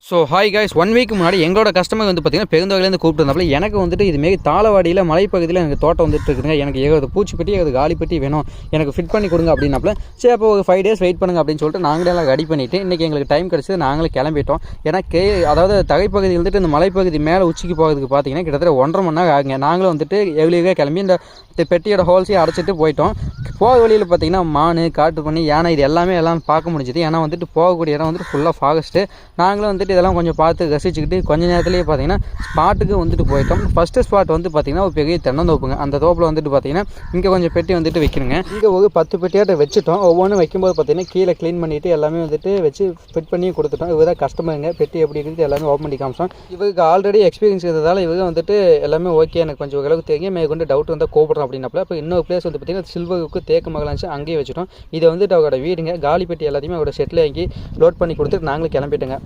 So hi guys 1 week முன்னாடி எங்களோட customer வந்து பார்த்திங்கன்னா பெருந்தொகையிலேருந்து கூப்பிட்டு எனக்கு வந்துட்டு இதுமாரி தாளவாடியில் மலைப்பகுதியில் எனக்கு தோட்டம் வந்துட்டு இருக்குதுங்க. எனக்கு ஏதாவது பூச்சிப்பட்டி ஏதாவது காலிப்பட்டி வேணும், எனக்கு ஃபிட் பண்ணி கொடுங்க அப்படின்னாப்புல. சரி அப்போ ஒரு 5 days வெயிட் பண்ணுங்க அப்படின்னு சொல்லிட்டு நாங்களே எல்லாம் ரெடி பண்ணிவிட்டு இன்றைக்கி எங்களுக்கு டைம் கிடச்சிது, நாங்களே கிளம்பிட்டோம். ஏன்னா அதாவது தகைப்பகுதி வந்துட்டு இந்த மலைப்பகுதி மேலே உச்சிக்கு போகிறதுக்கு பார்த்தீங்கன்னா கிட்டத்தட்ட 1.5 மணி நேரம் ஆகுங்க. நாங்களும் வந்துட்டு எவ்வளோ கிளம்பி இந்த பெட்டியோட ஹோல்ஸையும் அடைச்சிட்டு போயிட்டோம். போக வழியில் பார்த்திங்கன்னா மான், காட்டு பண்ணி, யானை இது எல்லாம் பார்க்க முடிஞ்சுது. ஏன்னா வந்துட்டு போகக்கூடிய இடம் வந்துட்டு ஃபுல்லாக ஃபாரஸ்ட்டு. நாங்களும் வந்துட்டு இதெல்லாம் கொஞ்சம் பார்த்து ரசிச்சுக்கிட்டு கொஞ்ச நேரத்துலேயே பார்த்திங்கன்னா ஸ்பாட்டுக்கு வந்துட்டு போயிட்டோம். ஃபஸ்ட்டு ஸ்பாட் வந்து பார்த்திங்கன்னா ஒரு பெரிய தென்னந்தோப்புங்க. அந்த தோப்பில் வந்துட்டு பார்த்திங்கன்னா இங்கே கொஞ்சம் பெட்டி வந்துட்டு வைக்கணுங்க. இங்கே ஒரு 10 பெட்டியாட்ட வச்சுட்டோம். ஒவ்வொன்றும் வைக்கும்போது பார்த்திங்கன்னா கீழே க்ளீன் பண்ணிவிட்டு எல்லாமே வந்துட்டு வச்சு ஃபிட் பண்ணி கொடுத்துட்டோம். இவர் தான் கஸ்டமருங்க. பெட்டி எப்படி இருக்குது எல்லாமே ஓப்பன் பண்ணி காமிச்சோம். இவருக்கு ஆல்ரெடி எக்ஸ்பீரியன்ஸ் இருந்ததால் இவங்க வந்துட்டு எல்லாமே ஓகே, எனக்கு கொஞ்சம் ஓரளவுக்கு தெரியும், மேற்கொண்டு டவுட் வந்தால் கூப்பிட்றோம் அப்படின்னாப்புல. இப்போ இன்னொரு பிளேஸ் வந்து பார்த்திங்கன்னா சில்வருக்கு தேக்கு மகளாச்சு, அங்கேயே வச்சுட்டோம். இதை வந்துட்டு அவரோட வீடுங்க. காலி பெட்டி எல்லாத்தையுமே அவரோட செட்டில் வாங்கி லோட் பண்ணி கொடுத்துட்டு நாங்களும் கிளம்பிட்டோங்க.